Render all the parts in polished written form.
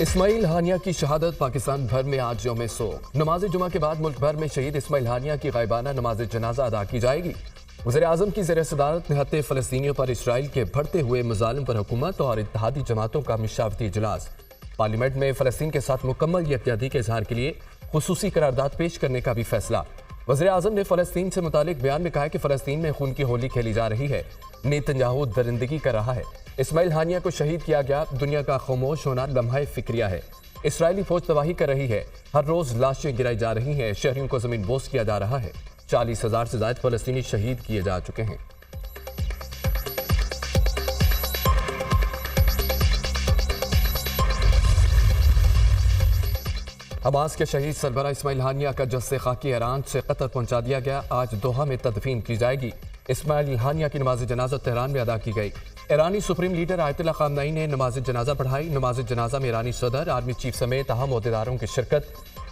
इस्माइल हानिया की शहादत, पाकिस्तान भर में आज यौम सोग। नमाज जुमा के बाद मुल्क भर में शहीद इस्माइल हानिया की गायबाना नमाज जनाजा अदा की जाएगी। वज़ीर-ए-आज़म की ज़ेर सदारत निहत्ते फ़लस्तीनियों पर इसराइल के बढ़ते हुए मुज़ालिम पर हुकूमत और इत्तेहादी जमातों का मशावरती इजलास। पार्लियामेंट में फ़लस्तीन के साथ मुकम्मल यकजहती के इजहार के लिए खुसूसी करारदाद पेश करने का भी फैसला। वज़ीर-ए-आज़म ने फ़लस्तीन से मुतालिक बयान में कहा कि फ़लस्तीन में खून की होली खेली जा रही है, नेतन्याहू दरिंदगी कर रहा है। इस्माइल हानिया को शहीद किया गया, दुनिया का खामोश होना लम्हा फिक्रिया है। इसराइली फौज तबाही कर रही है, हर रोज लाशें गिराई जा रही हैं, शहरियों को जमीन बोस किया जा रहा है। 40,000 से ज्यादा फ़लस्तीनी शहीद किए जा चुके हैं। हमास के शहीद सरबरा इस्माइल हानिया का जस्से खाकी ईरान से कतर पहुंचा दिया गया। आज दोहा में तदफीन की जाएगी। इस्माइल हानिया की नमाज जनाजा तेहरान में अदा की गई। ईरानी सुप्रीम लीडर आयतुल्लाह खामनई ने नमाज जनाजा पढ़ाई। नमाज जनाजा में ईरानी सदर, आर्मी चीफ समेत अहम ओहदेदारों की शिरकत।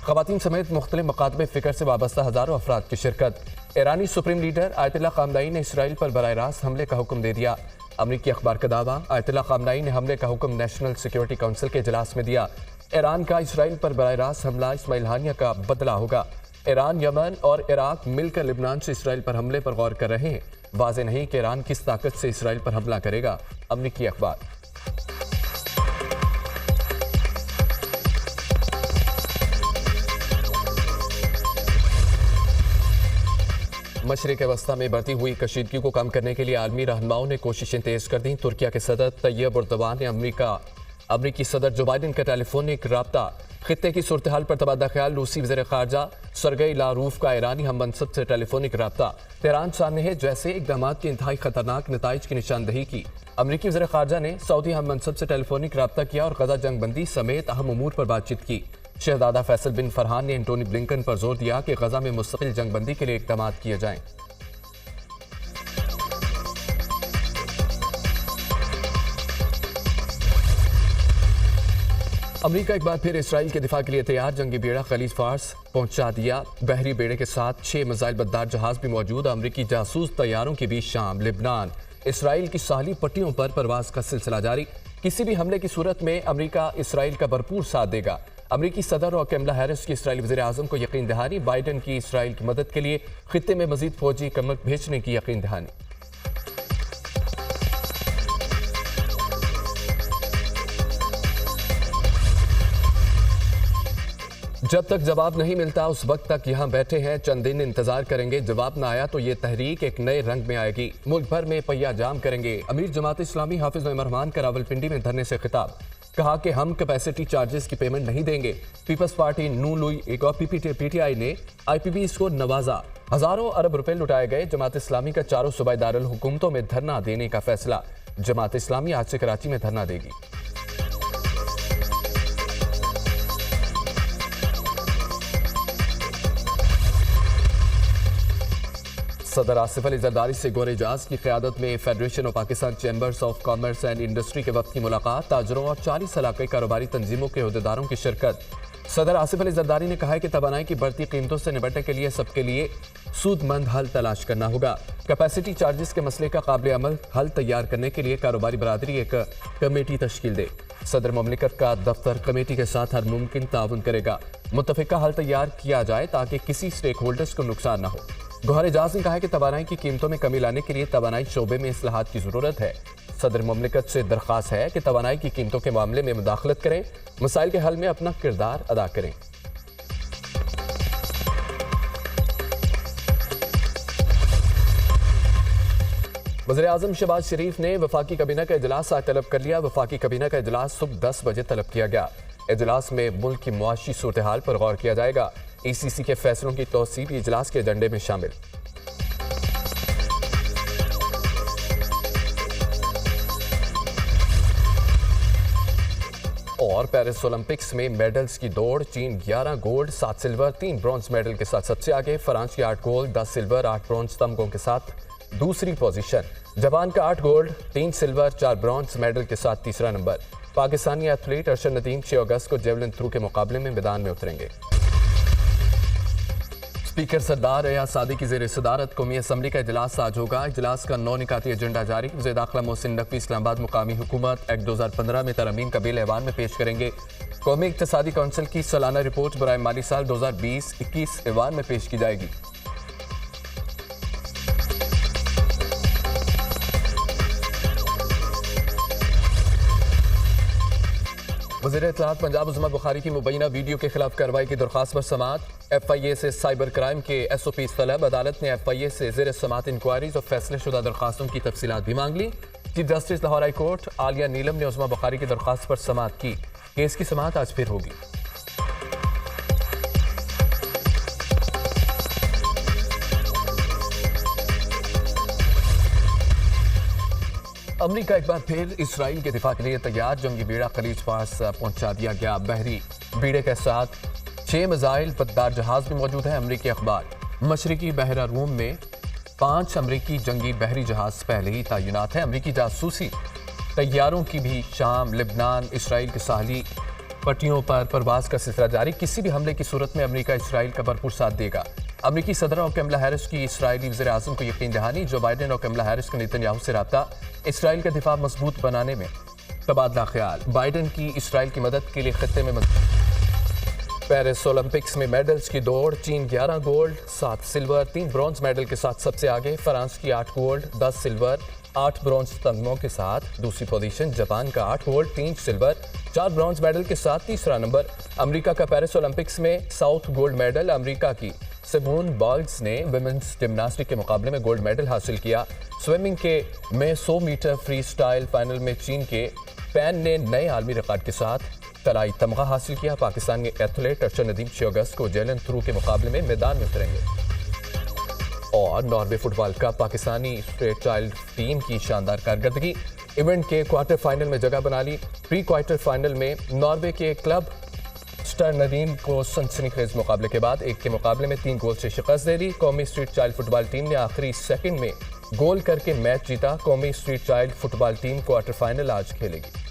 ख़वातीन समेत मुख्तलिफ मकातब फ़िक्र से वाबस्ता हज़ारों अफराद की शिरकत। ईरानी सुप्रीम लीडर आयतुल्लाह खामनई ने इसराइल पर बराह रास्त हमले का हुक्म दे दिया। अमरीकी अखबार का दावा, आयतुल्लाह खामनई ने हमले का हुक्म नेशनल सिक्योरिटी काउंसिल के इजलास में दिया। ईरान का इसराइल पर बराह रास्त हमला इस्माइल हानिया का बदला होगा। ईरान, यमन और इराक मिलकर लिबनान से इसराइल पर हमले पर गौर कर रहे हैं। वाज़ेह नहीं कि ईरान किस ताकत से इसराइल पर हमला करेगा। अमरीकी अखबार। मशरिक़ वस्ता में बढ़ती हुई कशीदगी को कम करने के लिए आलमी रहनुमाओं ने कोशिशें तेज कर दी। तुर्किया के सदर तैयब एर्दोगान ने अमरीकी सदर जो बाइडन का टेलीफोनिक राब्ता, खित्ते की सूरत हाल पर तबादला ख्याल, रूसी वज़ीर ख़ारजा सरगई लारूफ का ईरानी हम मनसब से टेलीफोनिक राब्ता। तेहरान सानहे जैसे इक़दामात के इंतहाई खतरनाक नताइज की निशानदही की। अमरीकी वज़ीर ख़ारजा ने सऊदी हम मनसब से टेलीफोनिक राब्ता किया और गजा जंग बंदी समेत अहम उमूर पर बातचीत की। शहजादा फैसल बिन फरहान ने एंटोनी ब्लिंकन पर जोर दिया कि गजा में मुस्तकिल जंग बंदी के लिए इक़दामात किए जाएं। अमेरिका एक बार फिर इसराइल के दिफा के लिए तैयार। जंगी बेड़ा खलीज फार्स पहुंचा दिया। बहरी बेड़े के साथ 6 मिसाइल बद्दार जहाज भी मौजूद। अमेरिकी जासूस तैयारों के बीच शाम, लिबनान, इसराइल की साहली पट्टियों पर परवाज का सिलसिला जारी। किसी भी हमले की सूरत में अमेरिका इसराइल का भरपूर साथ देगा। अमेरिकी सदर और कमला हैरिस की इसराइली वज़ीर-ए-आज़म को यकीन दहानी। बाइडन की इसराइल की मदद के लिए खित्ते में मजीद फौजी कमक भेजने की यकीन दहानी। जब तक जवाब नहीं मिलता उस वक्त तक यहाँ बैठे हैं, चंद दिन इंतजार करेंगे। जवाब न आया तो ये तहरीक एक नए रंग में आएगी। मुल्क भर में पहिया जाम करेंगे। अमीर जमात इस्लामी हाफिज उमर रहमान का रावलपिंडी में धरने से खिताब। कहा कि हम कैपेसिटी चार्जेस की पेमेंट नहीं देंगे। पीपल्स पार्टी नू लुई एक और पीटीआई ने IPPs को नवाजा। हजारों अरब रुपए लुटाए गए। जमात इस्लामी का चारों सूबाई दारुल हुकूमतों में धरना देने का फैसला। जमात इस्लामी आज से कराची में धरना देगी। सदर आसिफ अली जरदारी से गौर एजाज की क़यादत में federation of Pakistan chambers of commerce and industry के वक्त की मुलाकात। ताजरों और 40 इलाक़ाई कारोबारी तंजीमों के अहदेदारों की शिरकत। सदर आसिफ अली जरदारी ने कहा है कि तवानाई की बढ़ती कीमतों से निपटने के लिए सबके लिए सूदमंद हल तलाश करना होगा। कैपेसिटी चार्जेस के मसले का काबिल अमल हल तैयार करने के लिए कारोबारी बरादरी एक कमेटी तश्कील दे। सदर ममलिकत का दफ्तर कमेटी के साथ हर मुमकिन ताउन करेगा। मुत्तफ़िका हल तैयार किया जाए ताकि किसी स्टेक होल्डर्स को नुकसान न हो। गौहर एजाज ने कहा कि तवानाई की कीमतों में कमी लाने के लिए तवानाई शोबे में इस्लाहात की ज़रूरत है। सदर ममलिकत से दरख्वास्त है कि तवानाई की कीमतों के मामले में मुदाखलत करें, मसाइल के हल में अपना किरदार अदा करें। वज़ीर-ए-आज़म शहबाज शरीफ ने वफाकी काबीना का इजलास आज तलब कर लिया। वफाकी काबीना का इजलास सुबह 10 बजे तलब किया गया। इजलास में मुल्क की मुआशी सूरत हाल पर गौर किया जाएगा। ECC के फैसलों की तौसीब इजलास के एजेंडे में शामिल। और पेरिस ओलंपिक्स में मेडल्स की दौड़। चीन 11 गोल्ड, 7 सिल्वर, 3 ब्रॉन्ज मेडल के साथ सबसे आगे। फ्रांस के 8 गोल्ड, 10 सिल्वर, 8 ब्रॉन्ज तमगों के साथ दूसरी पोजीशन। जापान का 8 गोल्ड, 3 सिल्वर, 4 ब्रॉन्ज मेडल के साथ तीसरा नंबर। पाकिस्तानी एथलीट अरशद नदीम 6 अगस्त को जेवलिन थ्रू के मुकाबले में मैदान में उतरेंगे। स्पीकर सरदार एयाज सादी की जेर सदारत कौमी असम्बली का इजलास आज होगा। इजलास का 9 निकाती एजेंडा जारी। वज़ीर दाखिला मोहसिन नकवी इस्लामाबाद मुकामी हुकूमत एक्ट 2015 में तरमीम का बिल ऐवान में पेश करेंगे। कौमी इक्तिसादी कौंसिल की सालाना रिपोर्ट बराए माली साल 2020-21 ऐवान में पेश की जाएगी। वज़ीर इत्तलाआत पंजाब उस्मा बुखारी की मुबैना वीडियो के खिलाफ कार्रवाई की दरख्वास्त पर समाअत। FIA से साइबर क्राइम के SOP तलब। अदालत ने FIA से ज़ेर समाअत इंक्वायरीज और फैसले शुदा दरख्वास्तों की तफसीलात भी मांग ली। Chief justice Lahore high court Aliya Neelam ने उस्मा बुखारी की दरख्वास्त पर समाअत की। केस की समाअत आज फिर होगी। अमरीका एक बार फिर इसराइल के दिफा के लिए तैयार। जंगी बेड़ा खलीज पास पहुंचा दिया गया। बहरी बेड़े के साथ 6 मिसाइल पतदार जहाज भी मौजूद है। अमरीकी अखबार मशरकी बहरा रूम में 5 अमरीकी जंगी बहरी जहाज पहले ही तैनात है। अमरीकी जासूसी तैयारों की भी शाम, लिबनान, इसराइल के साहली पट्टियों पर परवाज का सिलसिला जारी। किसी भी हमले की सूरत में अमरीका इसराइल का भरपूर साथ देगा। अमरीकी सदर और कमला हैरिस की इसराइली वज़ीर आज़म को यकीन दहानी। जो बाइडेन और कमला हैरिस का नेतन्याहू से रब्ता। इसराइल का दिफा मजबूत बनाने में तबादला ख्याल। बाइडेन की इसराइल की मदद के लिए खत्ते में पेरिस ओलंपिक्स में मेडल्स की दौड़। चीन 11 गोल्ड, 7 सिल्वर, 3 ब्रॉन्ज मेडल के साथ सबसे आगे। फ्रांस की 8 गोल्ड, 10 सिल्वर, 8 ब्रॉन्ज तगमों के साथ दूसरी पोजीशन। जापान का 8 गोल्ड, 3 सिल्वर, 4 ब्रॉन्ज मेडल के साथ तीसरा नंबर। अमेरिका का पेरिस ओलंपिक्स में साउथ गोल्ड मेडल। अमेरिका की सिमोन बाइल्स ने वुमेन्स जिम्नास्टिक के मुकाबले में गोल्ड मेडल हासिल किया। स्विमिंग के में 100 मीटर फ्री स्टाइल फाइनल में चीन के पैन ने नए आलमी रिकॉर्ड के साथ तलाई तमगा हासिल किया। पाकिस्तान के एथलीट अर्शद नदीम 6 अगस्त को जेलन थ्रू के मुकाबले में मैदान में उतरेंगे। और Norway football cup Pakistani straight child team की शानदार कारकर्दगी। इवेंट के क्वार्टर फाइनल में जगह बना ली। प्री क्वार्टर फाइनल में नॉर्वे के क्लब स्टार नदीम को सनसनीखेज मुकाबले के बाद 1 के मुकाबले में 3 गोल से शिकस्त दे दी। कौमी स्ट्रीट चाइल्ड फुटबॉल टीम ने आखिरी सेकंड में गोल करके मैच जीता। कौमी street child football team quarter final आज खेलेगी।